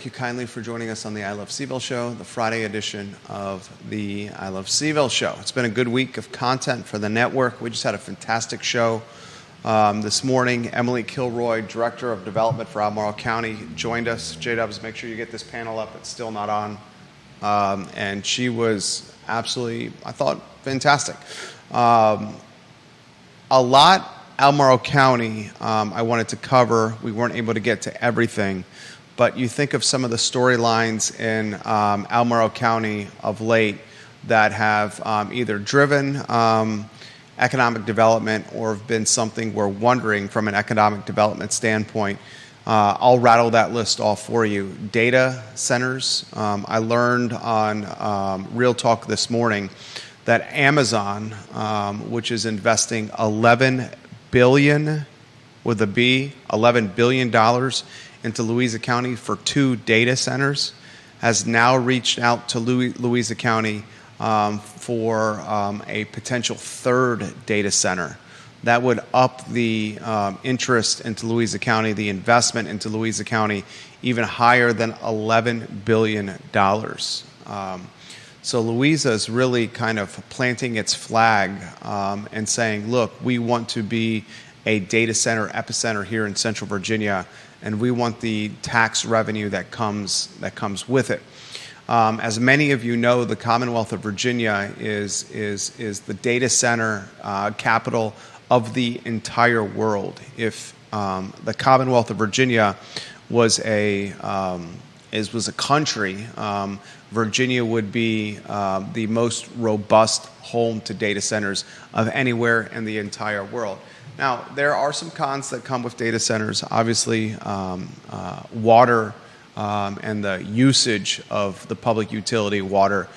thank you kindly for joining us on the I Love CVille Show, the Friday edition of the I Love CVille Show. It's been a good week of content for the network. We just had a fantastic show this morning. Emily Kilroy, Director of Development for Albemarle County, joined us. J-Dubs, make sure you get this panel up. It's still not on. And she was absolutely, I thought, fantastic. A lot Albemarle County I wanted to cover. We weren't able to get to everything. But you think of some of the storylines in Albemarle County of late that have either driven economic development or have been something we're wondering from an economic development standpoint. I'll rattle that list off for you. Data centers. I learned on Real Talk this morning that Amazon, which is investing $11 billion with a B, $11 billion into Louisa County for 2 data centers, has now reached out to Louisa County for a potential 3rd data center. That would up the interest into Louisa County, the investment into Louisa County, even higher than $11 billion. So Louisa is really kind of planting its flag and saying, look, we want to be a data center epicenter here in Central Virginia, and we want the tax revenue that comes with it. As many of you know, the Commonwealth of Virginia is the data center capital of the entire world. If the Commonwealth of Virginia was a country, Virginia would be the most robust home to data centers of anywhere in the entire world. Now, there are some cons that come with data centers. Obviously, water and the usage of the public utility water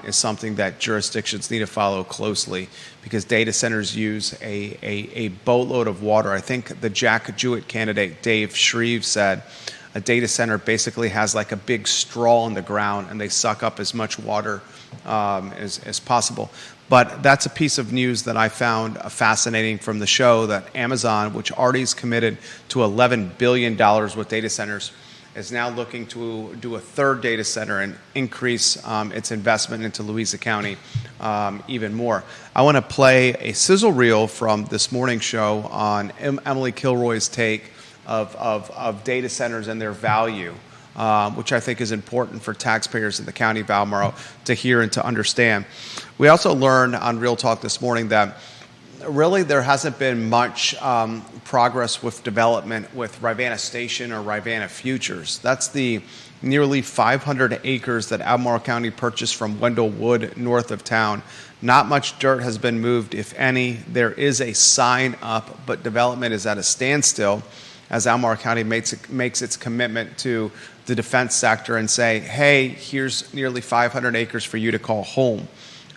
is something that jurisdictions need to follow closely because data centers use a boatload of water. I think the Jack Jewett candidate, Dave Shreve, said a data center basically has like a big straw in the ground and they suck up as much water as possible. But that's a piece of news that I found fascinating from the show, that Amazon, which already is committed to $11 billion with data centers, is now looking to do a 3rd data center and increase its investment into Louisa County even more. I want to play a sizzle reel from this morning's show on Emily Kilroy's take of data centers and their value, which I think is important for taxpayers in the county of Albemarle to hear and to understand. We also learned on Real Talk this morning that really there hasn't been much progress with development with Rivanna Station or Rivanna Futures. That's the nearly 500 acres that Albemarle County purchased from Wendell Wood north of town. Not much dirt has been moved, if any. There is a sign up, but development is at a standstill as Albemarle County makes its commitment to the defense sector and say, hey, here's nearly 500 acres for you to call home.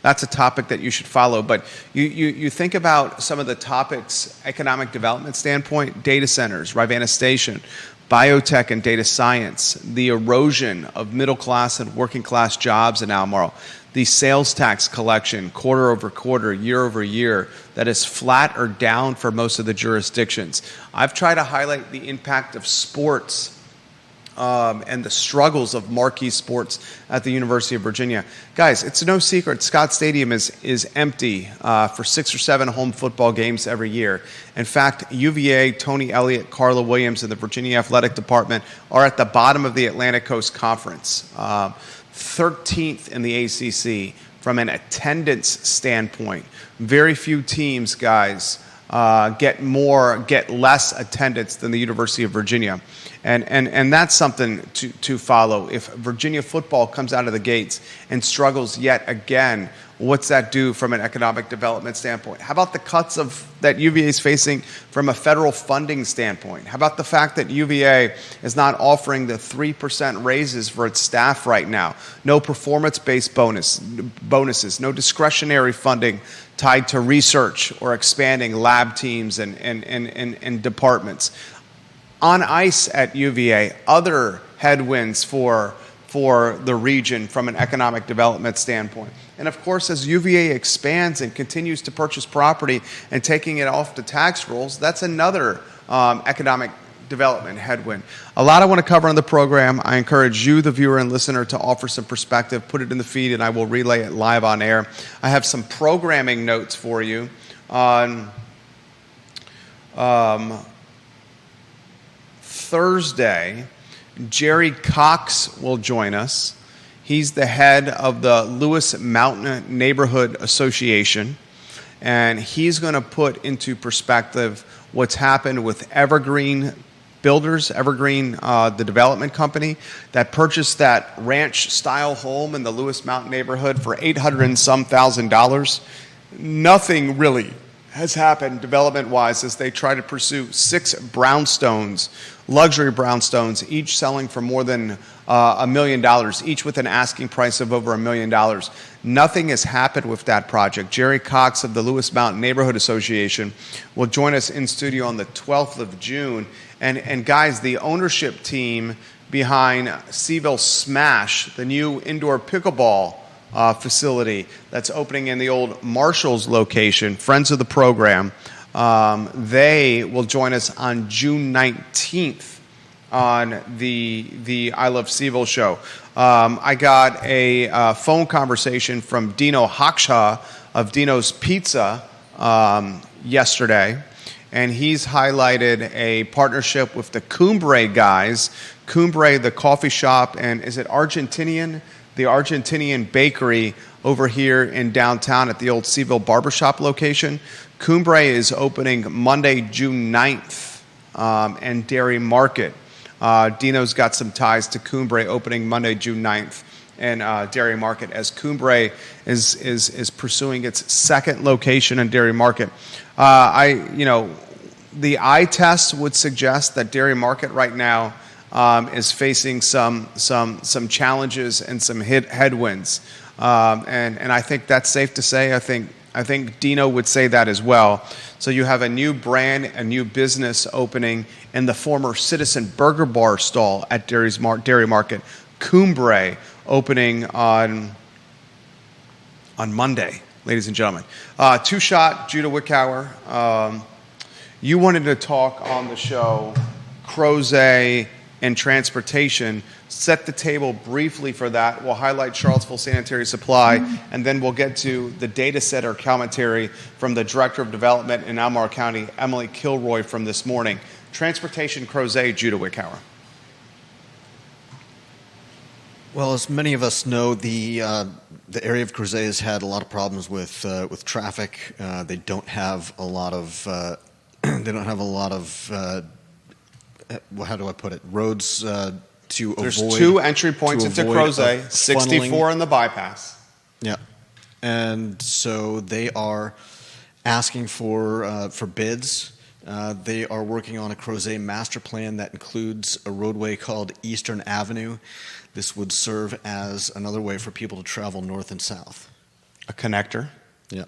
That's a topic that you should follow. But you think about some of the topics, economic development standpoint, data centers, Rivanna Station, biotech and data science, the erosion of middle class and working class jobs in Albemarle, the sales tax collection quarter over quarter, year over year, that is flat or down for most of the jurisdictions. I've tried to highlight the impact of sports and the struggles of marquee sports at the University of Virginia. Guys, it's no secret Scott Stadium is empty for 6 or 7 home football games every year. In fact, UVA, Tony Elliott, Carla Williams, and the Virginia Athletic Department are at the bottom of the Atlantic Coast Conference, 13th in the ACC from an attendance standpoint. Very few teams, guys, get less attendance than the University of Virginia. And that's something to follow. If Virginia football comes out of the gates and struggles yet again, what's that do from an economic development standpoint? How about the cuts that UVA is facing from a federal funding standpoint? How about the fact that UVA is not offering the 3% raises for its staff right now? No performance-based bonuses, no discretionary funding tied to research or expanding lab teams and departments. On ice at UVA, other headwinds for the region from an economic development standpoint. And of course, as UVA expands and continues to purchase property and taking it off the tax rolls, that's another economic development headwind. A lot I want to cover on the program. I encourage you, the viewer and listener, to offer some perspective, put it in the feed, and I will relay it live on air. I have some programming notes for you on Thursday. Jerry Cox will join us. He's the head of the Lewis Mountain Neighborhood Association, and he's going to put into perspective what's happened with Evergreen Builders, the development company that purchased that ranch-style home in the Lewis Mountain neighborhood for $800 and some thousand. Nothing really has happened development-wise as they try to pursue 6 brownstones, luxury brownstones, each selling for more than $1 million, each with an asking price of over $1 million. Nothing has happened with that project. Jerry Cox of the Lewis Mountain Neighborhood Association will join us in studio on the 12th of June. And guys, the ownership team behind CVille Smash, the new indoor pickleball facility that's opening in the old Marshall's location, friends of the program, they will join us on June 19th on the I Love CVille show. I got a phone conversation from Dino Haksha of Dino's Pizza yesterday, and he's highlighted a partnership with the Cumbre guys. Cumbre, the coffee shop, and is it Argentinian? The Argentinian bakery over here in downtown at the old CVille Barbershop location. Cumbre is opening Monday, June 9th, and Dairy Market. Dino's got some ties to Cumbre opening Monday, June 9th, and Dairy Market as Cumbre is pursuing its second location in Dairy Market. The eye test would suggest that Dairy Market right now is facing some challenges and some headwinds, and I think that's safe to say. I think Dino would say that as well. So you have a new brand, a new business opening in the former Citizen Burger Bar stall at Dairy Market. Cumbre opening on Monday, ladies and gentlemen. Two-shot, Judah Wickower. You wanted to talk on the show Crozet and transportation. Set the table briefly for that. We'll highlight Charlottesville Sanitary Supply, and then we'll get to the data set or commentary from the Director of Development in Albemarle County, Emily Kilroy, from this morning. Transportation, Crozet, Judah Wickower. Well, as many of us know, the area of Crozet has had a lot of problems with traffic. They don't have a lot of how do I put it? Roads to There's avoid. There's 2 entry points into Crozet, 64 in the bypass. Yeah, and so they are asking for bids. They are working on a Crozet master plan that includes a roadway called Eastern Avenue. This would serve as another way for people to travel north and south. A connector. Yeah.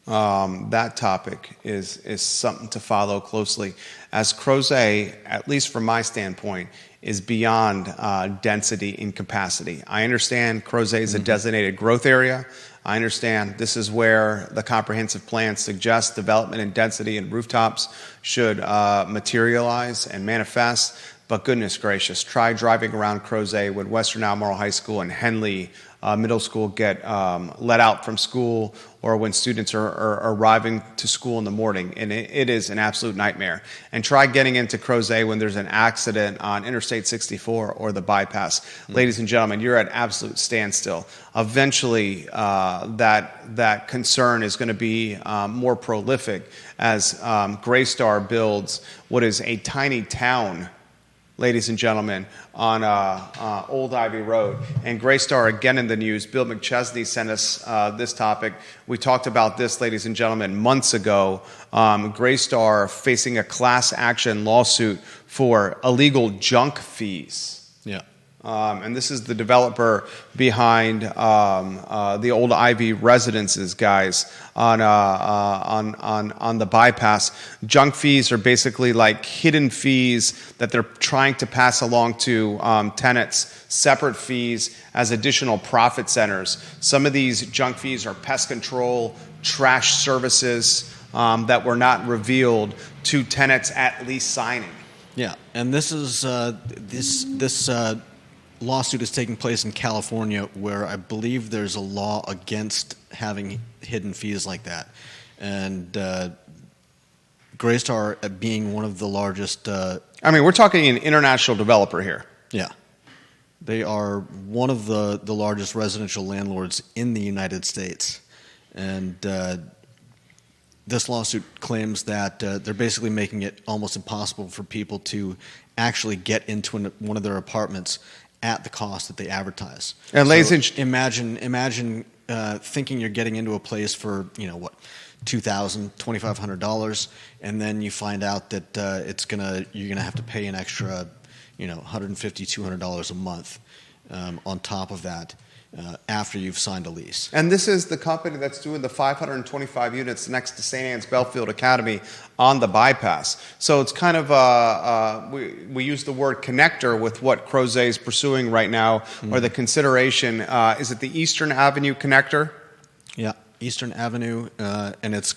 That topic is something to follow closely, as Crozet, at least from my standpoint, is beyond density and capacity. I understand Crozet is a designated growth area. I understand this is where the comprehensive plan suggests development and density and rooftops should materialize and manifest. But goodness gracious, try driving around Crozet when Western Albemarle High School and Henley Middle School get let out from school, or when students are arriving to school in the morning, and it is an absolute nightmare. And try getting into Crozet when there's an accident on Interstate 64 or the bypass. Ladies and gentlemen, you're at absolute standstill. Eventually, that concern is going to be more prolific as Graystar builds what is a tiny town, ladies and gentlemen, on Old Ivy Road. And Graystar, again in the news. Bill McChesney sent us this topic. We talked about this, ladies and gentlemen, months ago. Graystar facing a class action lawsuit for illegal junk fees. Yeah. And this is the developer behind the Old Ivy residences, guys, on the bypass. Junk fees are basically like hidden fees that they're trying to pass along to tenants, separate fees as additional profit centers. Some of these junk fees are pest control, trash services that were not revealed to tenants at lease signing. Yeah, And this is this lawsuit is taking place in California, where I believe there's a law against having hidden fees like that. And Greystar being one of the largest. I mean, we're talking an international developer here. Yeah. They are one of the largest residential landlords in the United States. And this lawsuit claims that they're basically making it almost impossible for people to actually get into one of their apartments at the cost that they advertise. And ladies and imagine thinking you're getting into a place for, $2,000, $2,500, and then you find out that you're gonna have to pay an extra, $150, $200 a month on top of that after you've signed a lease. And this is the company that's doing the 525 units next to St. Anne's Belfield Academy on the bypass. So it's kind of we use the word connector with what Crozet is pursuing right now, or the consideration. Is it the Eastern Avenue connector? Yeah, Eastern Avenue, and it's.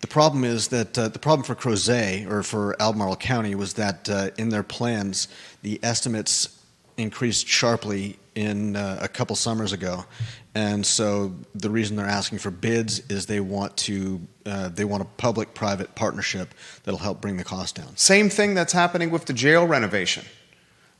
The problem is that the problem for Crozet, or for Albemarle County, was that in their plans, the estimates increased sharply in a couple summers ago, and so the reason they're asking for bids is they want a public-private partnership that'll help bring the cost down. Same thing that's happening with the jail renovation.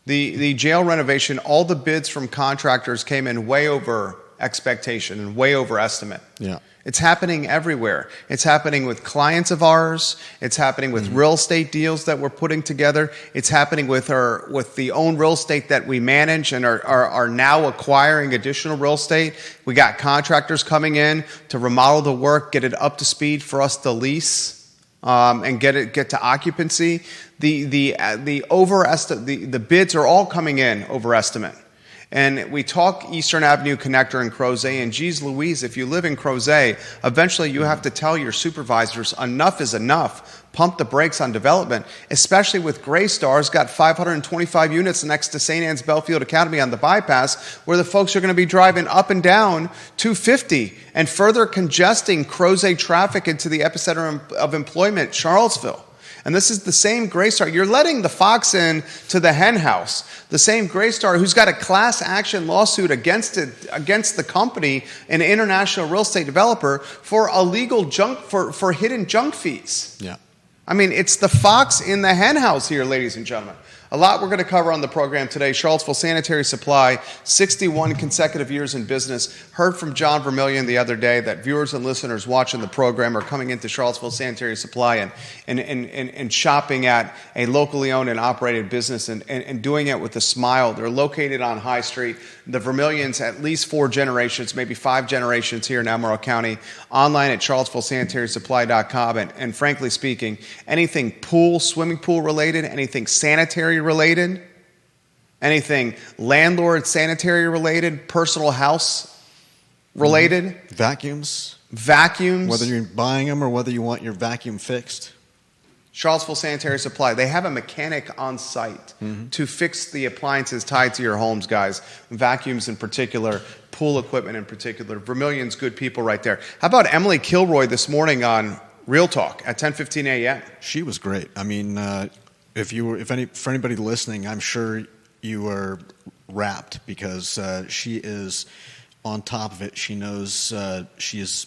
The jail renovation, all the bids from contractors came in way over expectation and way over estimate. Yeah. It's happening everywhere. It's happening with clients of ours. It's happening with real estate deals that we're putting together. It's happening with the own real estate that we manage and are now acquiring additional real estate. We got contractors coming in to remodel the work, get it up to speed for us to lease, and get to occupancy. The bids are all coming in over estimate. And we talk Eastern Avenue connector in Crozet, and geez Louise, if you live in Crozet, eventually you have to tell your supervisors enough is enough. Pump the brakes on development, especially with Greystar's got 525 units next to St. Anne's Belfield Academy on the bypass, where the folks are going to be driving up and down 250 and further congesting Crozet traffic into the epicenter of employment, Charlottesville. And this is the same Greystar. You're letting the fox in to the hen house. The same Greystar who's got a class action lawsuit against the company, an international real estate developer, for illegal junk, for hidden junk fees. Yeah. I mean, it's the fox in the hen house here, ladies and gentlemen. A lot we're going to cover on the program today. Charlottesville Sanitary Supply, 61 consecutive years in business. Heard from John Vermillion the other day that viewers and listeners watching the program are coming into Charlottesville Sanitary Supply and shopping at a locally owned and operated business and doing it with a smile. They're located on High Street. The Vermillions, at least 4 generations, maybe 5 generations here in Albemarle County, online at charlottesvillesanitarysupply.com. And frankly speaking, anything pool, swimming pool related, anything sanitary related, anything landlord sanitary related, personal house related. Vacuums. Whether you're buying them or whether you want your vacuum fixed. Charlottesville Sanitary Supply, they have a mechanic on site to fix the appliances tied to your homes, guys. Vacuums in particular, pool equipment in particular. Vermillion's good people right there. How about Emily Kilroy this morning on Real Talk at 10:15 a.m.? She was great. I mean, for anybody listening, I'm sure you were rapt because she is on top of it. She knows she is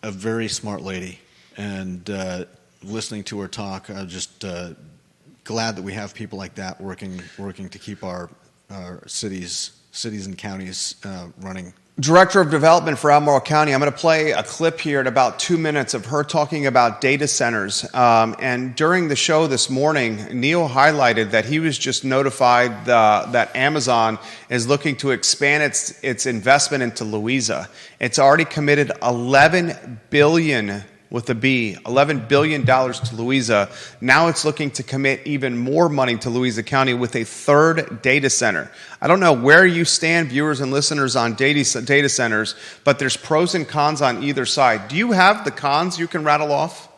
a very smart lady, and listening to her talk, I'm just glad that we have people like that working to keep our cities and counties running. Director of Development for Albemarle County. I'm going to play a clip here in about 2 minutes of her talking about data centers. And during the show this morning, Neil highlighted that he was just notified that Amazon is looking to expand its investment into Louisa. It's already committed $11 billion with a B, $11 billion to Louisa. Now it's looking to commit even more money to Louisa County with a 3rd data center. I don't know where you stand, viewers and listeners, on data centers, but there's pros and cons on either side. Do you have the cons you can rattle off?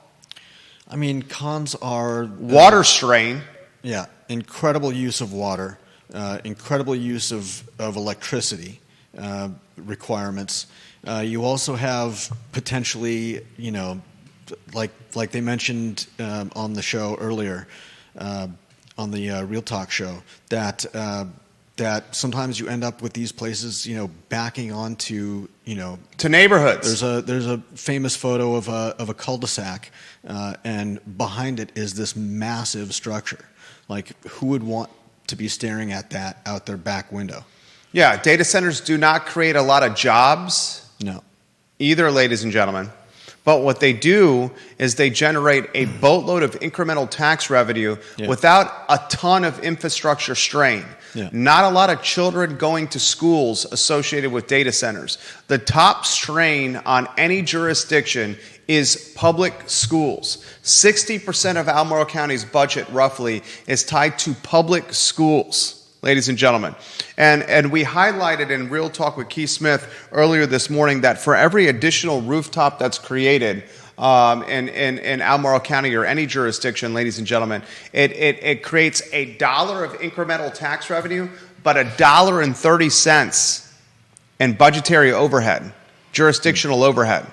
I mean, cons are... water strain. Yeah, incredible use of water, incredible use of electricity requirements. You also have potentially, like they mentioned on the show earlier, Real Talk show that sometimes you end up with these places, backing onto, to neighborhoods. There's a famous photo of a cul-de-sac, and behind it is this massive structure. Like, who would want to be staring at that out their back window? Yeah, data centers do not create a lot of jobs. No. Either, ladies and gentlemen. But what they do is they generate a boatload of incremental tax revenue without a ton of infrastructure strain. Yeah. Not a lot of children going to schools associated with data centers. The top strain on any jurisdiction is public schools. 60% of Albemarle County's budget, roughly, is tied to public schools. Ladies and gentlemen. And we highlighted in Real Talk with Keith Smith earlier this morning that for every additional rooftop that's created in Albemarle County or any jurisdiction, ladies and gentlemen, it creates $1 of incremental tax revenue, but $1.30 in budgetary overhead, jurisdictional overhead.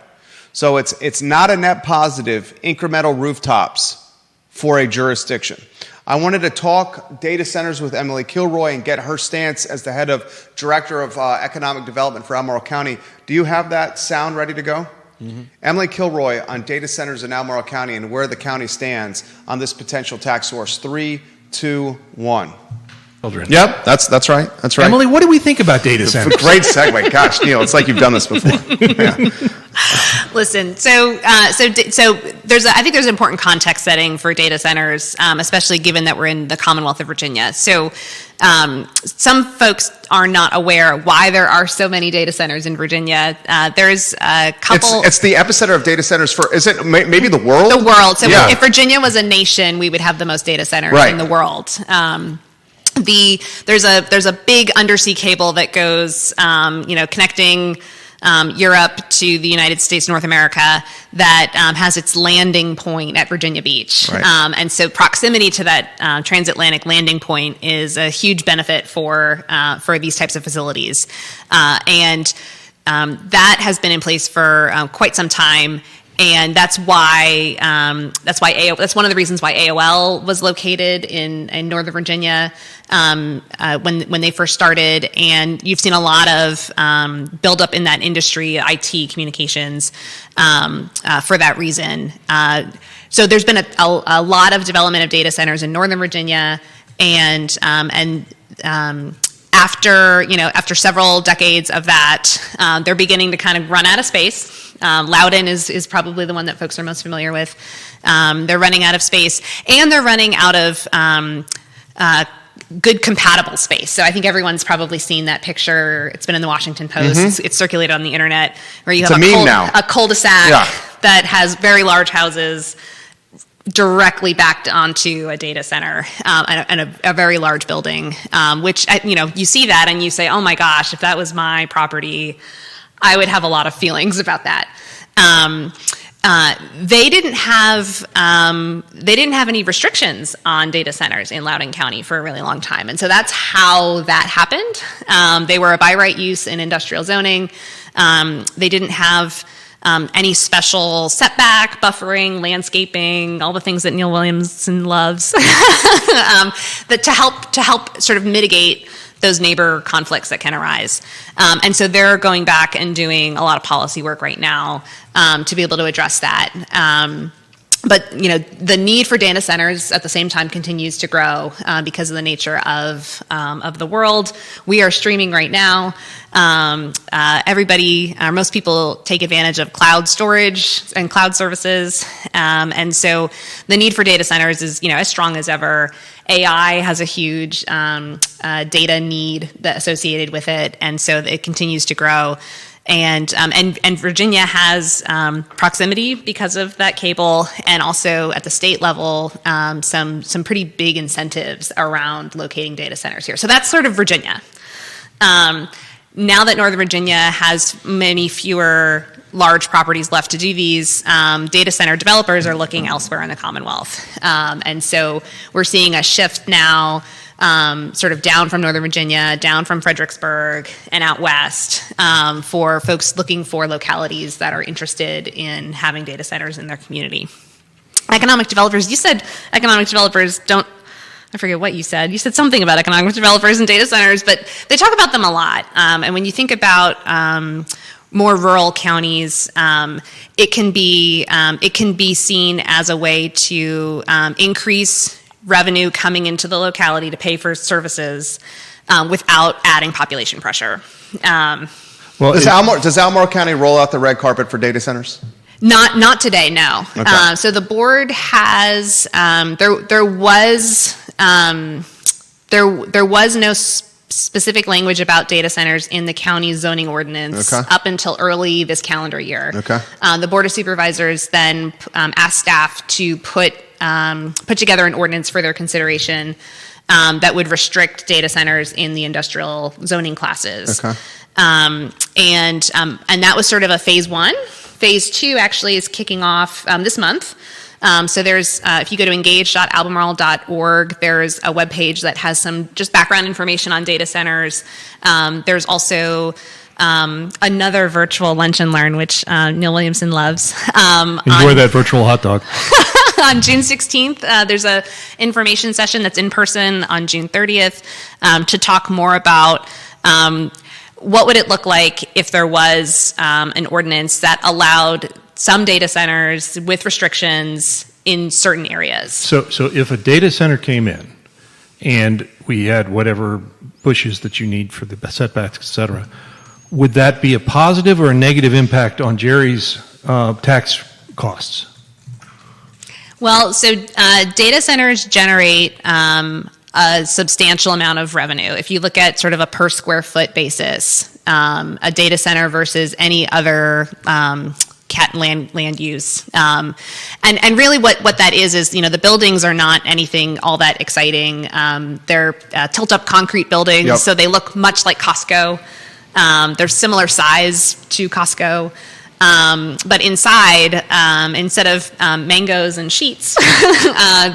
So it's not a net positive incremental rooftops for a jurisdiction. I wanted to talk data centers with Emily Kilroy and get her stance as the head of Director of Economic Development for Albemarle County. Do you have that sound ready to go? Mm-hmm. Emily Kilroy on data centers in Albemarle County and where the county stands on this potential tax source. 3, 2, 1. Children. Yep, that's right. That's right. Emily, what do we think about data centers? Great segue. Gosh, Neil, it's like you've done this before. Yeah. Listen, so I think there's important context setting for data centers, especially given that we're in the Commonwealth of Virginia. So some folks are not aware why there are so many data centers in Virginia. There's a couple. It's the epicenter of data centers for. Is it maybe the world? The world. So yeah. If Virginia was a nation, we would have the most data centers in the world. There's a big undersea cable that goes, connecting Europe to the United States, North America, that has its landing point at Virginia Beach. Right. And so proximity to that transatlantic landing point is a huge benefit for these types of facilities. And that has been in place for quite some time. And that's why that's one of the reasons why AOL was located in Northern Virginia when they first started. And you've seen a lot of buildup in that industry, IT, communications, for that reason. So there's been a lot of development of data centers in Northern Virginia, and after several decades of that, they're beginning to kind of run out of space. Loudoun is probably the one that folks are most familiar with. They're running out of space, and they're running out of good compatible space. So I think everyone's probably seen that picture. It's been in the Washington Post. Mm-hmm. It's circulated on the internet, where you have a cul-de-sac that has very large houses directly backed onto a data center and a very large building, which, you see that and you say, oh my gosh, if that was my property, I would have a lot of feelings about that. They didn't have any restrictions on data centers in Loudoun County for a really long time, and so that's how that happened. They were a by right use in industrial zoning. They didn't have any special setback, buffering, landscaping, all the things that Neil Williamson loves, that to help sort of mitigate those neighbor conflicts that can arise. And so they're going back and doing a lot of policy work right now to be able to address that. But the need for data centers at the same time continues to grow because of the nature of the world. We are streaming right now. Most people take advantage of cloud storage and cloud services, and so the need for data centers is as strong as ever. AI has a huge data need associated with it, and so it continues to grow. And Virginia has proximity because of that cable, and also at the state level, some pretty big incentives around locating data centers here. So that's sort of Virginia. Now that Northern Virginia has many fewer large properties left to do these, data center developers are looking elsewhere in the Commonwealth. And so we're seeing a shift now sort of down from Northern Virginia, down from Fredericksburg, and out west for folks looking for localities that are interested in having data centers in their community. economic developers, you said economic developers don't, I forget what you said. You said something about economic developers and data centers, but they talk about them a lot. And when you think about more rural counties, it can be seen as a way to increase revenue coming into the locality to pay for services without adding population pressure. Well, Does Albemarle County roll out the red carpet for data centers? Not today, no. Okay. So the board has there was no specific language about data centers in the county's zoning ordinance up until early this calendar year. Okay. The Board of Supervisors then asked staff to put together an ordinance for their consideration that would restrict data centers in the industrial zoning classes. Okay. And that was sort of a phase one. Phase two actually is kicking off this month. So there's, if you go to engage.albemarle.org, there's a webpage that has some just background information on data centers. There's also another virtual lunch and learn, which Neil Williamson loves. enjoy that virtual hot dog. On June 16th, there's a information session that's in person on June 30th to talk more about what would it look like if there was an ordinance that allowed some data centers with restrictions in certain areas. So if a data center came in and we had whatever bushes that you need for the setbacks, et cetera, would that be a positive or a negative impact on Jerry's tax costs? Well, so data centers generate a substantial amount of revenue. If you look at sort of a per square foot basis, a data center versus any other land use. And really what that is, you know, the buildings are not anything all that exciting. They're tilt-up concrete buildings, Yep. so they look much like Costco. They're similar size to Costco. But inside, instead of mangoes and sheets,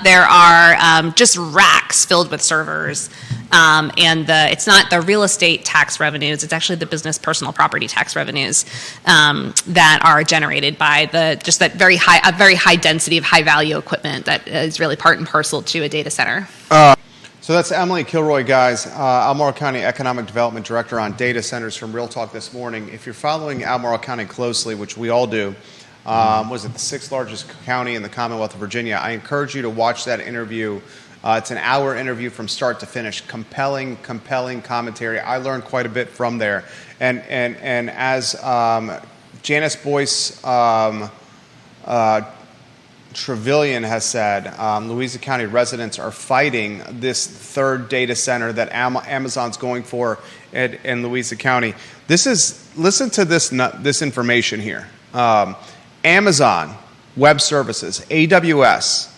there are just racks filled with servers. And it's not the real estate tax revenues; it's actually the business personal property tax revenues that are generated by that very high density of high value equipment that is really part and parcel to a data center. So that's Emily Kilroy, guys, Albemarle County Economic Development Director on data centers from Real Talk this morning. If you're following Albemarle County closely, which we all do, was it the 6th largest county in the Commonwealth of Virginia? I encourage you to watch that interview. It's an hour interview from start to finish. Compelling commentary. I learned quite a bit from there. And as Janice Boyce Trevelyan has said, Louisa County residents are fighting this third data center that Amazon's going for in Louisa County. Listen to this information here. Amazon Web Services, AWS,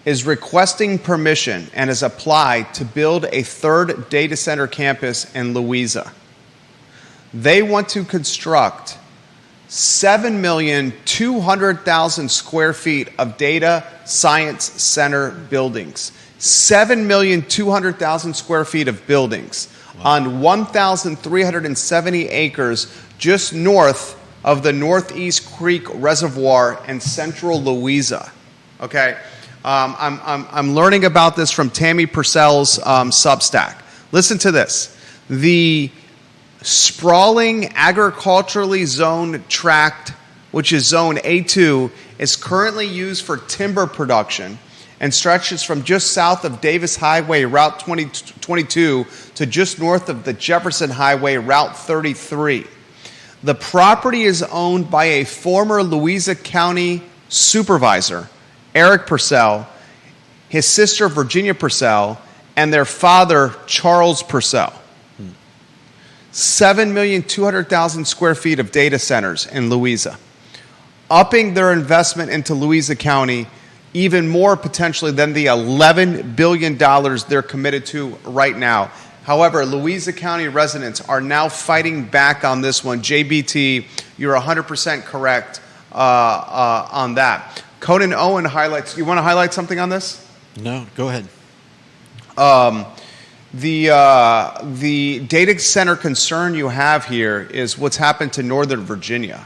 is requesting permission and has applied to build a third data center campus in Louisa. They want to construct 7,200,000 square feet of data science center buildings. 7,200,000 square feet of buildings on 1,370 acres just north of the Northeast Creek Reservoir in central Louisa. Okay, I'm learning about this from Tammy Purcell's Substack. Listen to this. The sprawling agriculturally zoned tract, which is zone A2, is currently used for timber production and stretches from just south of Davis Highway Route 22 to just north of the Jefferson Highway Route 33. The property is owned by a former Louisa County supervisor, Eric Purcell, his sister Virginia Purcell, and their father Charles Purcell. 7,200,000 square feet of data centers in Louisa, upping their investment into Louisa County even more potentially than the $11 billion they're committed to right now. However, Louisa County residents are now fighting back on this one. JBT, you're 100% correct on that. Conan Owen highlights, you want to highlight something on this? No, go ahead. The data center concern you have here is what's happened to Northern Virginia.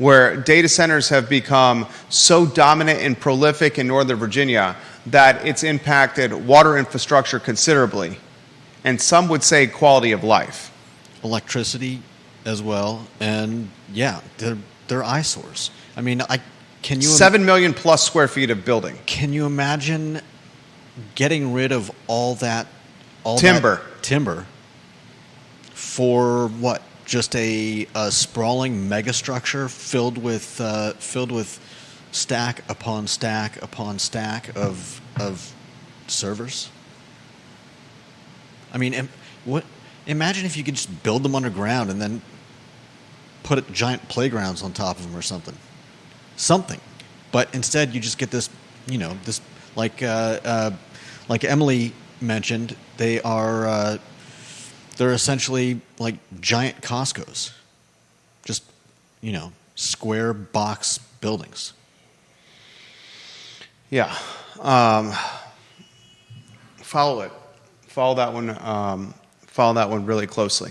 where data centers have become so dominant and prolific in Northern Virginia that it's impacted water infrastructure considerably, and some would say quality of life. Electricity as well, and yeah, they're eyesores. I mean, can you 7 million plus square feet of building. Can you imagine getting rid of all that timber for what? Just a sprawling megastructure filled with stack upon stack upon stack of servers. I mean, imagine if you could just build them underground and then put giant playgrounds on top of them or something. But instead, you just get this, this like Emily mentioned, they're essentially like giant Costco's, just square box buildings. Yeah, follow that one. Follow that one really closely.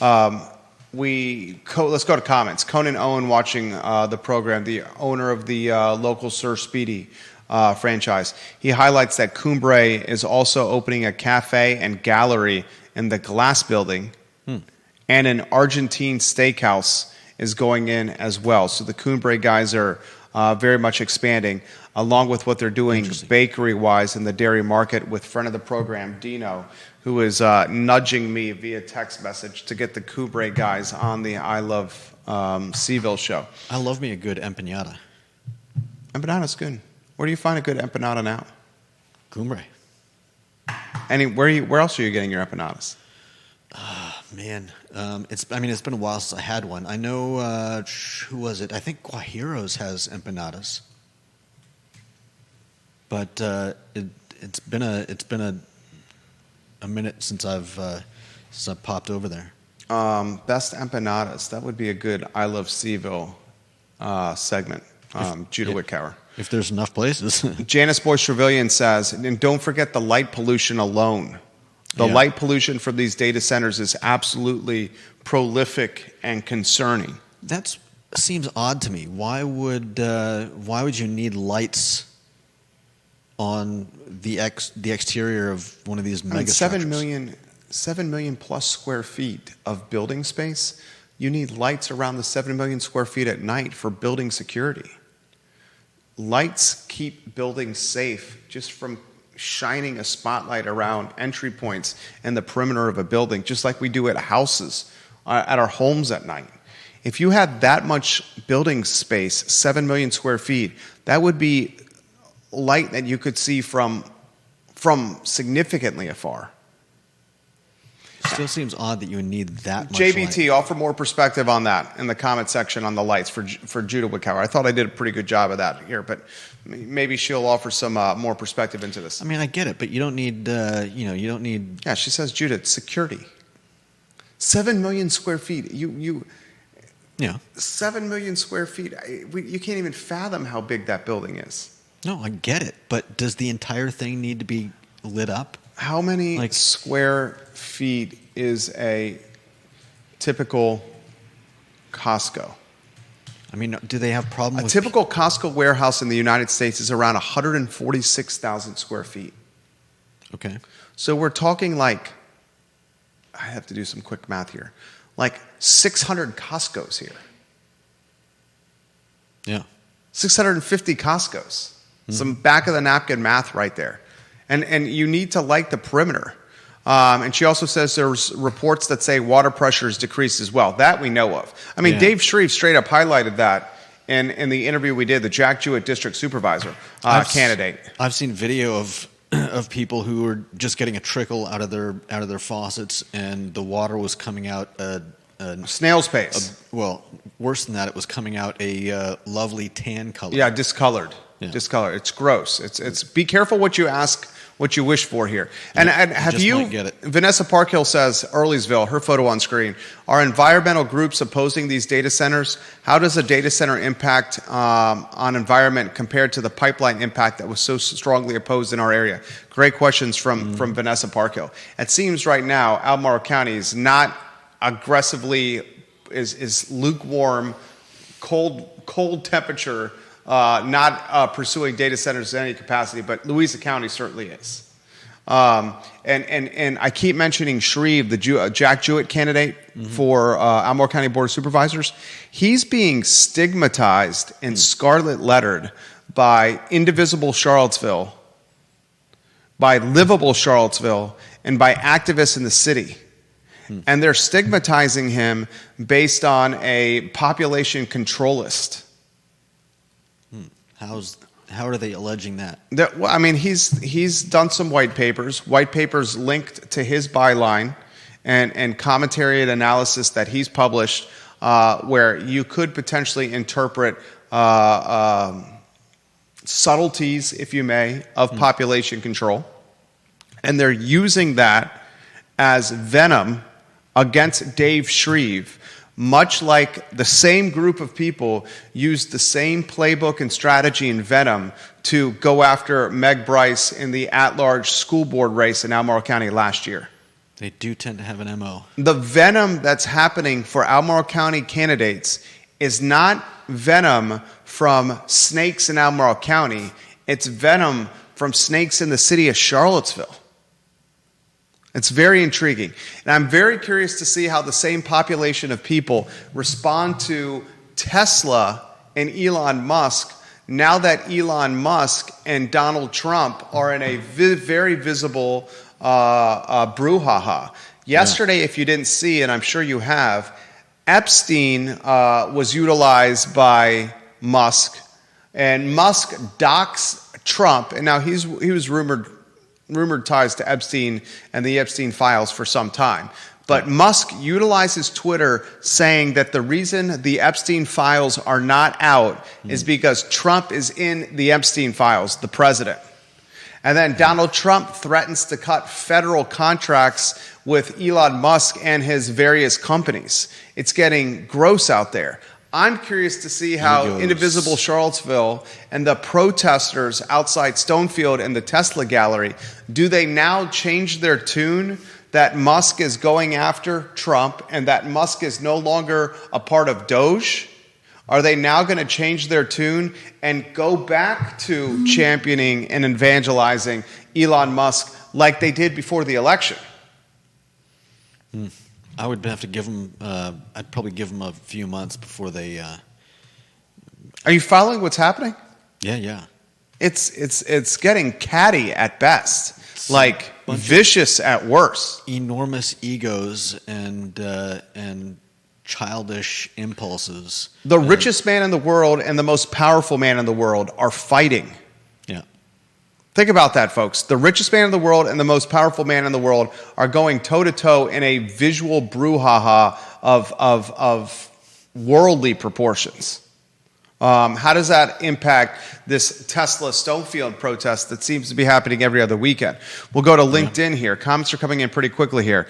Let's go to comments. Conan Owen watching the program, the owner of the local Sir Speedy franchise. He highlights that Cumbre is also opening a cafe and gallery in the Glass Building, and an Argentine steakhouse is going in as well. So the Cumbre guys are very much expanding, along with what they're doing bakery-wise in the dairy market with friend of the program, Dino, who is nudging me via text message to get the Cumbre guys on the I Love CVille show. I love me a good empanada. Empanada's good. Where do you find a good empanada now? Cumbre. Where else are you getting your empanadas? Man, it's been a while since I had one. I know who was it? I think Guajiro's has empanadas, but it's been a minute since I've popped over there. Best empanadas. That would be a good I Love CVille segment. Judah Wickower. If there's enough places. Janice Boyce Trevelyan says, and don't forget the light pollution alone. The light pollution from these data centers is absolutely prolific and concerning. That seems odd to me. Why would you need lights on the exterior of one of these mega structures? 7 million plus square feet of building space. You need lights around the 7 million square feet at night for building security. Lights keep buildings safe just from shining a spotlight around entry points and the perimeter of a building, just like we do at houses, at our homes at night. If you had that much building space, 7 million square feet, that would be light that you could see from significantly afar. Still seems odd that you would need that much JBT, light. offer more perspective on that in the comment section on the lights for Judah Wickower. I thought I did a pretty good job of that here, but maybe she'll offer some more perspective into this. I mean, I get it, but you don't need, you don't need... Yeah, she says, Judah, it's security. 7 million square feet. Yeah. 7 million square feet. You can't even fathom how big that building is. No, I get it, but does the entire thing need to be lit up? How many square feet is a typical Costco? I mean, do they have problems with... A typical Costco warehouse in the United States is around 146,000 square feet. Okay. So we're talking I have to do some quick math here, 600 Costco's here. Yeah. 650 Costco's. Some back of the napkin math right there. And you need to light the perimeter. And she also says there's reports that say water pressure is decreased as well. That we know of. I mean, Dave Shreve straight up highlighted that in the interview we did, the Jack Jewett District Supervisor candidate. I've seen video of people who were just getting a trickle out of their faucets, and the water was coming out snail's pace. Well, worse than that, it was coming out a lovely tan color. Yeah, discolored. Yeah. Discolored. It's gross. It's be careful what you ask, what you wish for here. And have you? Might get it. Vanessa Parkhill says, Earlysville, her photo on screen. Are environmental groups opposing these data centers? How does a data center impact on environment compared to the pipeline impact that was so strongly opposed in our area? Great questions from Vanessa Parkhill. It seems right now Albemarle County is not aggressively is lukewarm cold temperature, not pursuing data centers in any capacity, but Louisa County certainly is. And I keep mentioning Shreve, the Jack Jewett candidate for Albemarle County Board of Supervisors. He's being stigmatized and scarlet lettered by Indivisible Charlottesville, by Livable Charlottesville, and by activists in the city. And they're stigmatizing him based on a population control list. How are they alleging that? Well, I mean, he's done some white papers linked to his byline and commentary and analysis that he's published, where you could potentially interpret subtleties, if you may, of population control. And they're using that as venom against Dave Shreve, much like the same group of people used the same playbook and strategy and venom to go after Meg Bryce in the at-large school board race in Albemarle County last year. They do tend to have an MO. The venom that's happening for Albemarle County candidates is not venom from snakes in Albemarle County. It's venom from snakes in the city of Charlottesville. It's very intriguing. And I'm very curious to see how the same population of people respond to Tesla and Elon Musk now that Elon Musk and Donald Trump are in a very visible brouhaha. Yesterday, if you didn't see, and I'm sure you have, Epstein was utilized by Musk, and Musk docks Trump, and now he was rumored ties to Epstein and the Epstein files for some time. But Musk utilizes Twitter saying that the reason the Epstein files are not out is because Trump is in the Epstein files, the president. And then Donald Trump threatens to cut federal contracts with Elon Musk and his various companies. It's getting gross out there. I'm curious to see how Indivisible Charlottesville and the protesters outside Stonefield and the Tesla gallery, do they now change their tune that Musk is going after Trump and that Musk is no longer a part of Doge? Are they now going to change their tune and go back to championing and evangelizing Elon Musk like they did before the election? I would have to give them. I'd probably give them a few months before they. Are you following what's happening? Yeah. It's getting catty at best, like vicious at worst. Enormous egos and childish impulses. The richest man in the world and the most powerful man in the world are fighting. Yeah. Think about that, folks. The richest man in the world and the most powerful man in the world are going toe-to-toe in a visual brouhaha of worldly proportions. How does that impact this Tesla Stonefield protest that seems to be happening every other weekend? We'll go to LinkedIn here. Comments are coming in pretty quickly here.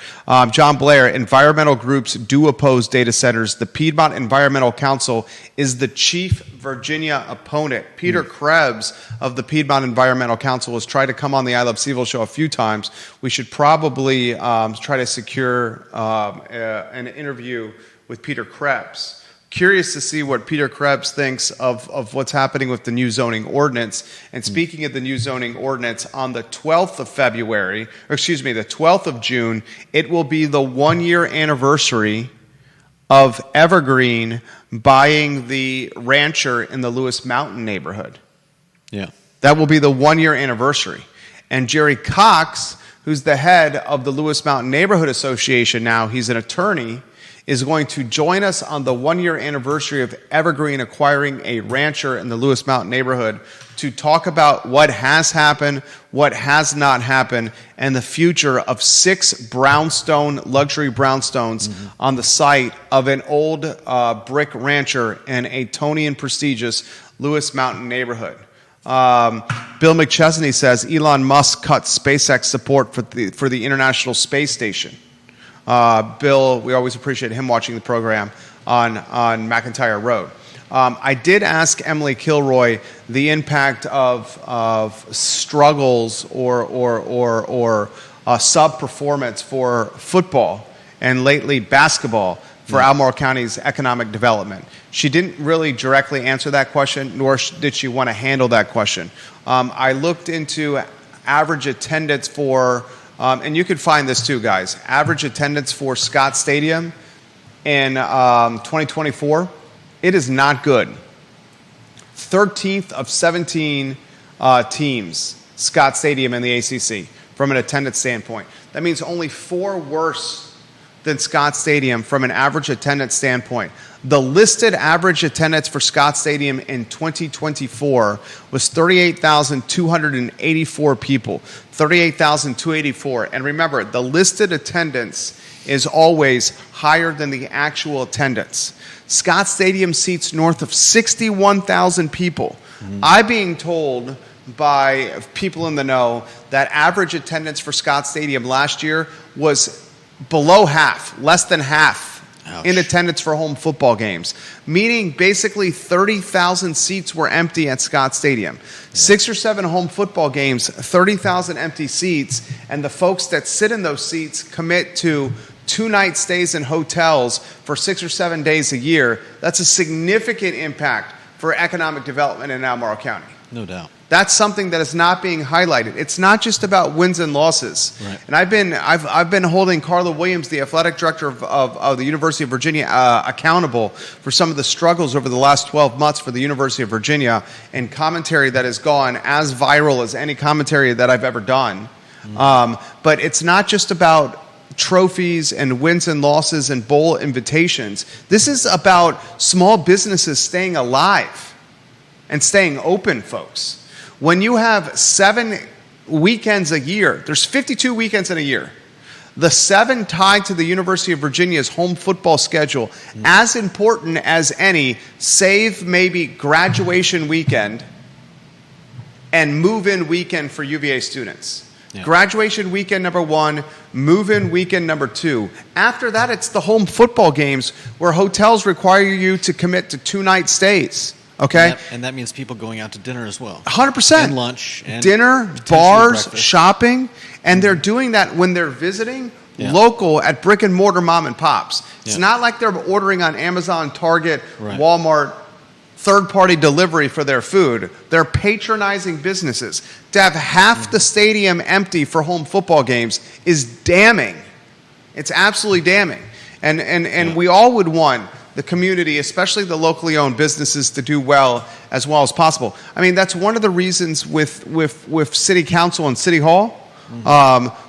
John Blair, environmental groups do oppose data centers. The Piedmont Environmental Council is the chief Virginia opponent. Peter Krebs of the Piedmont Environmental Council has tried to come on the I Love CVille show a few times. We should probably try to secure an interview with Peter Krebs. Curious to see what Peter Krebs thinks of what's happening with the new zoning ordinance. And speaking of the new zoning ordinance, on the 12th of February, or excuse me, the 12th of June, it will be the 1-year anniversary of Evergreen buying the rancher in the Lewis Mountain neighborhood. Yeah. That will be the 1-year anniversary. And Jerry Cox, who's the head of the Lewis Mountain Neighborhood Association now, he's an attorney, is going to join us on the 1-year anniversary of Evergreen acquiring a rancher in the Lewis Mountain neighborhood to talk about what has happened, what has not happened, and the future of 6 luxury brownstones on the site of an old brick rancher in a Tony and prestigious Lewis Mountain neighborhood. Bill McChesney says Elon Musk cut SpaceX support for the International Space Station. Bill, we always appreciate him watching the program on McIntyre Road. I did ask Emily Kilroy the impact of struggles or sub-performance for football and lately basketball for Albemarle County's economic development? She didn't really directly answer that question, nor did she want to handle that question. I looked into average attendance for, and you could find this too, guys, average attendance for Scott Stadium in 2024. It is not good. 13th of 17 teams, Scott Stadium in the ACC, from an attendance standpoint. That means only 4 worse than Scott Stadium from an average attendance standpoint. The listed average attendance for Scott Stadium in 2024 was 38,284 people. 38,284. And remember, the listed attendance is always higher than the actual attendance. Scott Stadium seats north of 61,000 people. I'm being told by people in the know that average attendance for Scott Stadium last year was below half, less than half. Ouch. In attendance for home football games, meaning basically 30,000 seats were empty at Scott Stadium. Yeah. 6 or 7 home football games, 30,000 empty seats, and the folks that sit in those seats commit to 2-night stays in hotels for 6 or 7 days a year. That's a significant impact for economic development in Albemarle County. No doubt. That's something that is not being highlighted. It's not just about wins and losses. Right. And I've been holding Carla Williams, the athletic director of the University of Virginia, accountable for some of the struggles over the last 12 months for the University of Virginia, and commentary that has gone as viral as any commentary that I've ever done. But it's not just about trophies and wins and losses and bowl invitations. This is about small businesses staying alive and staying open, folks. When you have 7 weekends a year, there's 52 weekends in a year. The 7 tied to the University of Virginia's home football schedule, as important as any, save maybe graduation weekend and move-in weekend for UVA students. Yeah. Graduation weekend number 1, move-in weekend number 2. After that, it's the home football games where hotels require you to commit to 2-night stays. Okay? And that means people going out to dinner as well. 100%. And lunch. And dinner, bars, breakfast. shopping. And they're doing that when they're visiting local at brick and mortar mom and pops. It's not like they're ordering on Amazon, Target, Walmart, third-party delivery for their food. They're patronizing businesses. To have half the stadium empty for home football games is damning. It's absolutely damning. And we all would want the community, especially the locally owned businesses, to do well as possible. I mean, that's one of the reasons with City Council and City Hall.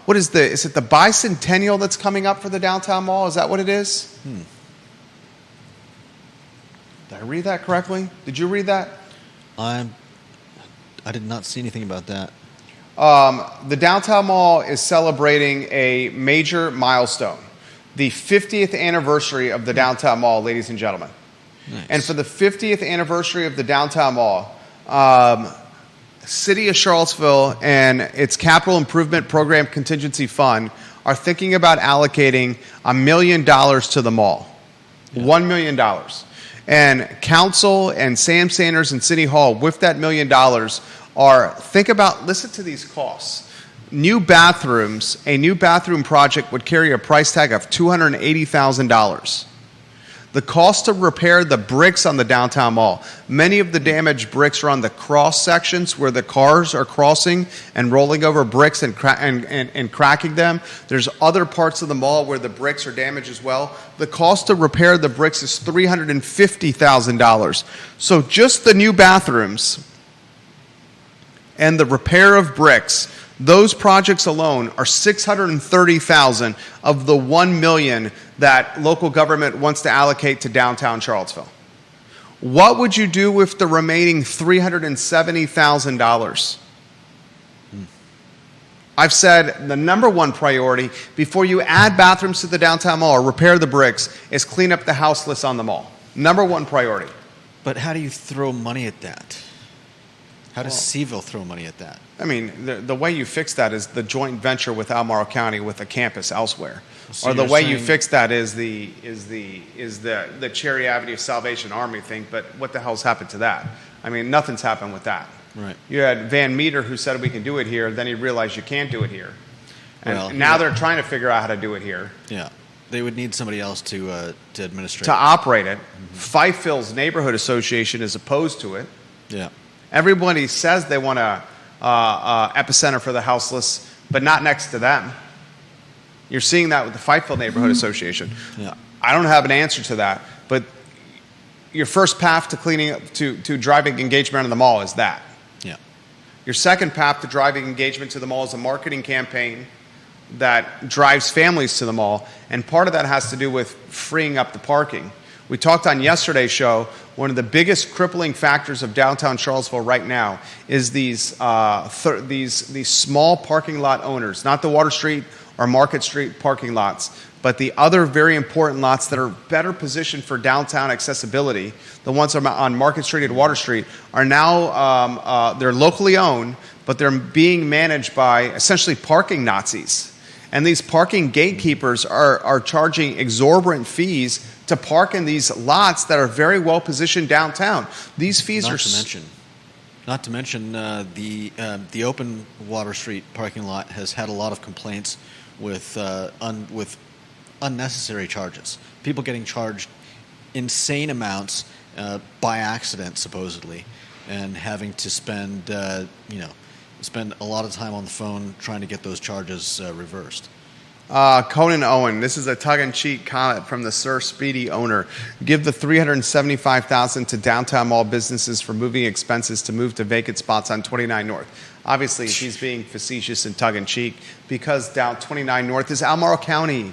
What is it the bicentennial that's coming up for the downtown mall? Is that what it is? Did I read that correctly? Did you read that? I did not see anything about that. The downtown mall is celebrating a major milestone. The 50th anniversary of the downtown mall, ladies and gentlemen. Nice. And for the 50th anniversary of the downtown mall, City of Charlottesville and its Capital Improvement Program Contingency Fund are thinking about allocating $1 million to the mall. Yeah. $1 million. And council and Sam Sanders and City Hall, with that $1 million, listen to these costs. New bathrooms, a new bathroom project would carry a price tag of $280,000. The cost to repair the bricks on the downtown mall. Many of the damaged bricks are on the cross sections where the cars are crossing and rolling over bricks and cracking them. There's other parts of the mall where the bricks are damaged as well. The cost to repair the bricks is $350,000. So just the new bathrooms and the repair of bricks, those projects alone are $630,000 of the $1 million that local government wants to allocate to downtown Charlottesville. What would you do with the remaining $370,000? I've said the number one priority before you add bathrooms to the downtown mall or repair the bricks is clean up the houseless on the mall. Number one priority. But how do you throw money at that? How does CVille throw money at that? I mean, the way you fix that is the joint venture with Albemarle County with a campus elsewhere. So or the way you fix that is the Cherry Avenue Salvation Army thing. But what the hell's happened to that? I mean, nothing's happened with that. Right. You had Van Meter who said we can do it here. Then he realized you can't do it here. And now they're trying to figure out how to do it here. Yeah. They would need somebody else to administrate. to operate it. Fifeville's neighborhood association is opposed to it. Yeah. Everybody says they want a epicenter for the houseless, but not next to them. You're seeing that with the Fifeville Neighborhood Association. Yeah. I don't have an answer to that, but your first path to cleaning up, to driving engagement in the mall is that. Yeah. Your second path to driving engagement to the mall is a marketing campaign that drives families to the mall, and part of that has to do with freeing up the parking. We talked on yesterday's show, one of the biggest crippling factors of downtown Charlottesville right now is these small parking lot owners, not the Water Street or Market Street parking lots, but the other very important lots that are better positioned for downtown accessibility. The ones on Market Street and Water Street are now, they're locally owned, but they're being managed by essentially parking Nazis. And these parking gatekeepers are charging exorbitant fees to park in these lots that are very well positioned downtown. These fees Not to mention, the open Water Street parking lot has had a lot of complaints with unnecessary charges. People getting charged insane amounts by accident, supposedly, and having to spend a lot of time on the phone trying to get those charges reversed. Conan Owen, this is a tongue-in-cheek comment from the Sir Speedy owner. Give the $375,000 to downtown mall businesses for moving expenses to move to vacant spots on 29 North. Obviously, he's being facetious and tongue-in-cheek because down 29 North is Albemarle County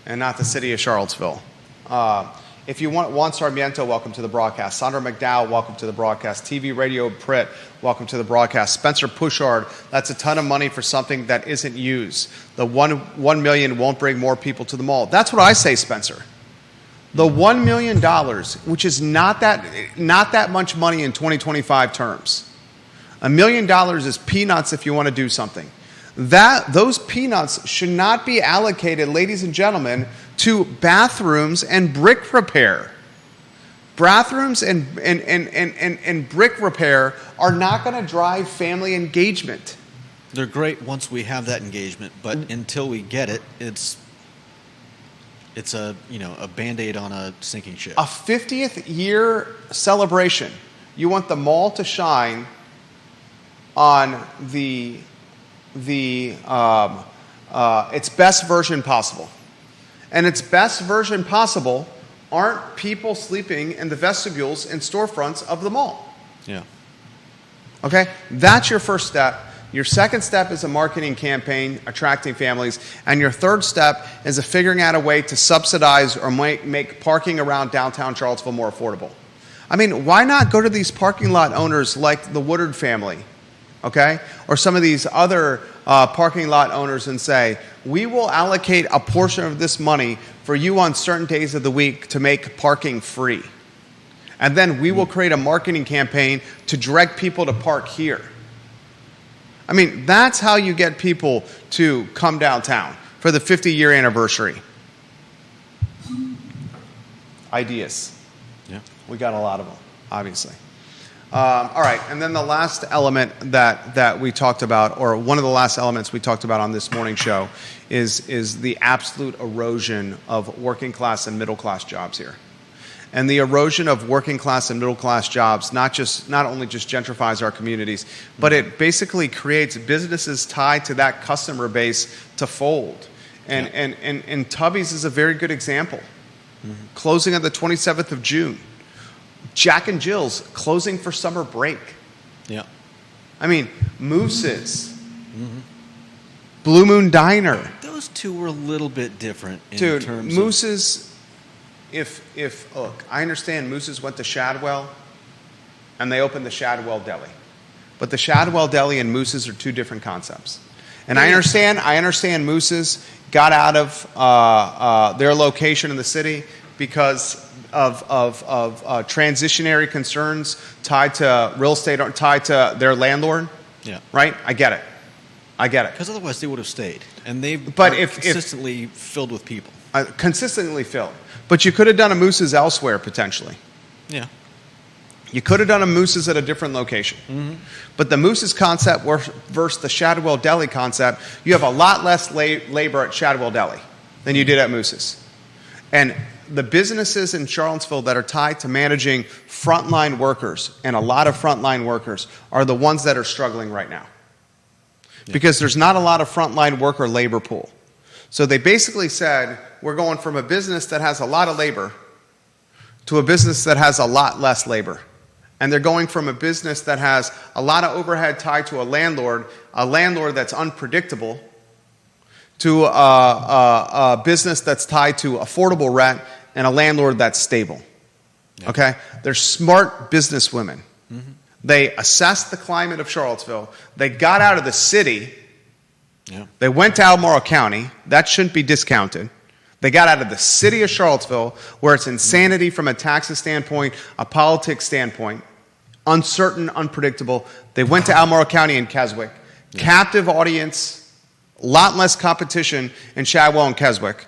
and not the city of Charlottesville. If you want Juan Sarmiento, welcome to the broadcast. Sandra McDowell, welcome to the broadcast. TV Radio Pritt, welcome to the broadcast. Spencer Pushard, that's a ton of money for something that isn't used. The $1 million won't bring more people to the mall. That's what I say, Spencer. The $1 million, which is not that much money in 2025 terms. $1 million is peanuts if you want to do something. Those peanuts should not be allocated, ladies and gentlemen, to bathrooms and brick repair. Bathrooms and brick repair are not going to drive family engagement. They're great once we have that engagement, but until we get it, it's a Band-Aid on a sinking ship. A 50th year celebration. You want the mall to shine on its best version possible. And its best version possible aren't people sleeping in the vestibules and storefronts of the mall. Yeah. Okay? That's your first step. Your second step is a marketing campaign attracting families. And your third step is figuring out a way to subsidize or make parking around downtown Charlottesville more affordable. I mean, why not go to these parking lot owners like the Woodard family, okay? Or some of these other parking lot owners and say, we will allocate a portion of this money for you on certain days of the week to make parking free. And then we will create a marketing campaign to direct people to park here. I mean, that's how you get people to come downtown for the 50-year anniversary. Ideas. Yeah. We got a lot of them, obviously. All right, and then the last element that we talked about, or one of the last elements we talked about on this morning show, is the absolute erosion of working class and middle class jobs here. And the erosion of working class and middle class jobs not only just gentrifies our communities, but it basically creates businesses tied to that customer base to fold. And Tubby's is a very good example. Mm-hmm. Closing on the 27th of June. Jack and Jill's closing for summer break. Yeah. I mean, Moose's. Mm-hmm. Blue Moon Diner. Those two were a little bit different in Dude, terms Moose's, look, I understand Moose's went to Shadwell and they opened the Shadwell Deli. But the Shadwell Deli and Moose's are two different concepts. And I understand Moose's got out of their location in the city because of transitionary concerns tied to real estate, tied to their landlord. Yeah. Right? I get it. Because otherwise they would have stayed. And they've consistently filled with people. Consistently filled. But you could have done a Moose's elsewhere, potentially. Yeah. You could have done a Moose's at a different location. Mm-hmm. But the Moose's concept versus the Shadwell Deli concept, you have a lot less labor at Shadwell Deli than you did at Moose's. And the businesses in Charlottesville that are tied to managing frontline workers, and a lot of frontline workers, are the ones that are struggling right now. Because there's not a lot of frontline worker labor pool. So they basically said, we're going from a business that has a lot of labor to a business that has a lot less labor. And they're going from a business that has a lot of overhead tied to a landlord that's unpredictable, to a business that's tied to affordable rent and a landlord that's stable. Yeah. Okay? They're smart businesswomen. Mm-hmm. They assessed the climate of Charlottesville. They got out of the city. Yeah. They went to Albemarle County. That shouldn't be discounted. They got out of the city of Charlottesville, where it's insanity from a taxes standpoint, a politics standpoint, uncertain, unpredictable. They went to Albemarle County and Keswick. Yeah. Captive audience, a lot less competition in Shadwell and Keswick.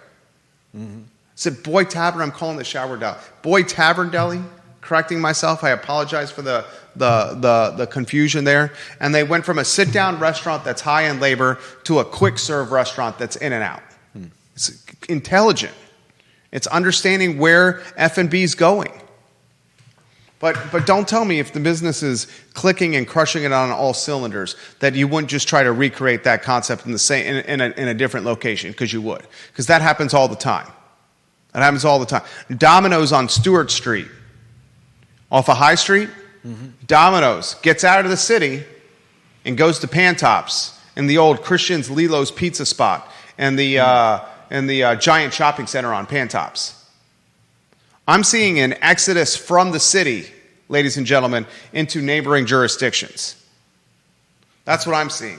Mm-hmm. Said Boy Tavern, I'm calling it Shower Deli. Boy Tavern Deli, correcting myself. I apologize for the confusion there. And they went from a sit-down restaurant that's high in labor to a quick-serve restaurant that's in and out. It's intelligent. It's understanding where F&B is going. But don't tell me, if the business is clicking and crushing it on all cylinders, that you wouldn't just try to recreate that concept in the same in a different location, because you would. Because that happens all the time. That happens all the time. Domino's on Stewart Street, off of High Street. Mm-hmm. Domino's gets out of the city and goes to Pantops and the old Christian's Lilo's Pizza spot and the giant shopping center on Pantops. I'm seeing an exodus from the city, ladies and gentlemen, into neighboring jurisdictions. That's what I'm seeing.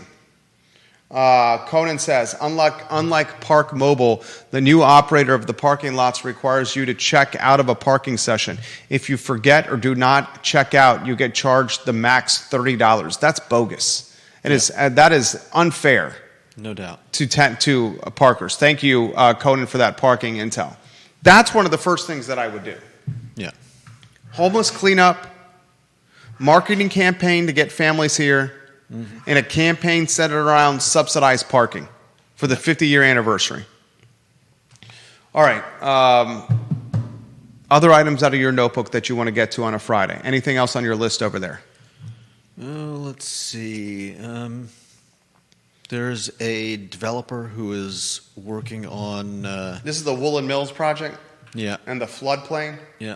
Conan says, unlike Park Mobile, the new operator of the parking lots requires you to check out of a parking session. If you forget or do not check out, you get charged the max $30. That's bogus. That is unfair. No doubt. To parkers. Thank you, Conan, for that parking intel. That's one of the first things that I would do. Yeah. Homeless cleanup, marketing campaign to get families here, mm-hmm. and a campaign centered around subsidized parking for the 50-year anniversary. All right. Other items out of your notebook that you want to get to on a Friday. Anything else on your list over there? Let's see. There's a developer who is working on... this is the Woolen Mills project? Yeah. And the floodplain? Yeah.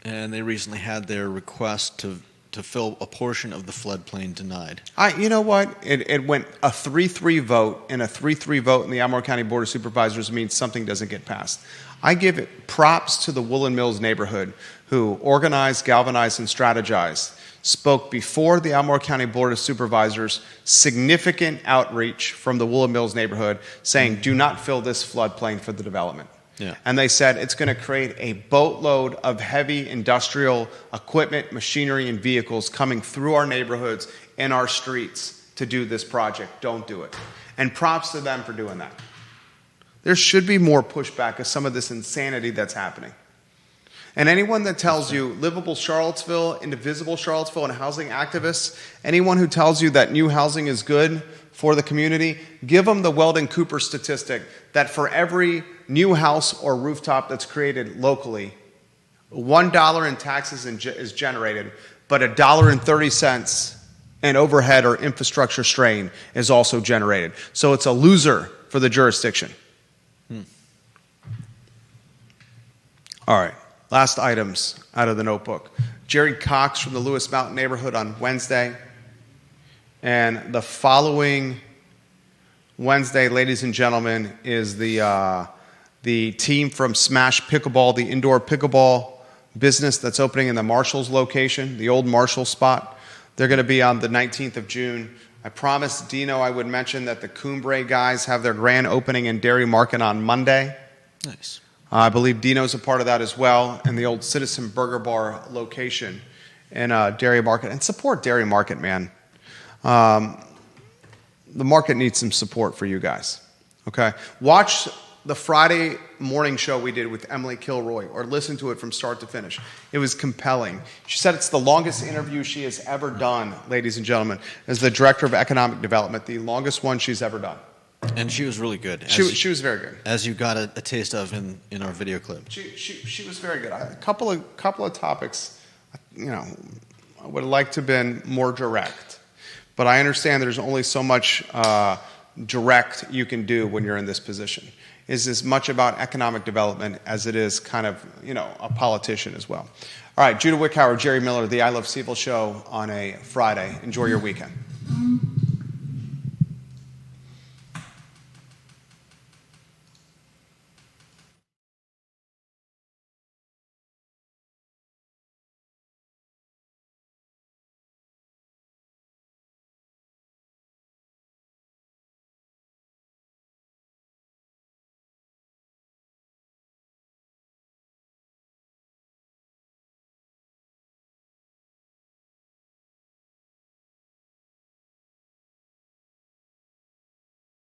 And they recently had their request to fill a portion of the floodplain denied. You know what? It went a 3-3 vote, and a 3-3 vote in the Albemarle County Board of Supervisors means something doesn't get passed. I give it props to the Woolen Mills neighborhood, who organized, galvanized, and strategized. Spoke before the Albemarle County Board of Supervisors, significant outreach from the Woolen Mills neighborhood saying, do not fill this floodplain for the development. Yeah. And they said it's going to create a boatload of heavy industrial equipment, machinery, and vehicles coming through our neighborhoods and our streets to do this project. Don't do it. And props to them for doing that. There should be more pushback of some of this insanity that's happening. And anyone that tells you livable Charlottesville, indivisible Charlottesville, and housing activists, anyone who tells you that new housing is good for the community, give them the Weldon Cooper statistic that for every new house or rooftop that's created locally, $1 in taxes is generated, but $1.30 in overhead or infrastructure strain is also generated. So it's a loser for the jurisdiction. All right. Last items out of the notebook. Jerry Cox from the Lewis Mountain neighborhood on Wednesday. And the following Wednesday, ladies and gentlemen, is the team from Smash Pickleball, the indoor pickleball business that's opening in the Marshall's location, the old Marshall spot. They're going to be on the 19th of June. I promised Dino I would mention that the Cumbre guys have their grand opening in Dairy Market on Monday. Nice. I believe Dino's a part of that as well, and the old Citizen Burger Bar location in Dairy Market. And support Dairy Market, man. The market needs some support for you guys. Okay? Watch the Friday morning show we did with Emily Kilroy, or listen to it from start to finish. It was compelling. She said it's the longest interview she has ever done, ladies and gentlemen, as the Director of Economic Development, the longest one she's ever done. And she was really good. She was very good. As you got a taste of in our video clip. She was very good. A couple of topics, I would have liked to have been more direct, but I understand there's only so much direct you can do when you're in this position. It's as much about economic development as it is kind of a politician as well. All right, Judah Wickhauer, Jerry Miller, the I Love CVille Show on a Friday. Enjoy your weekend.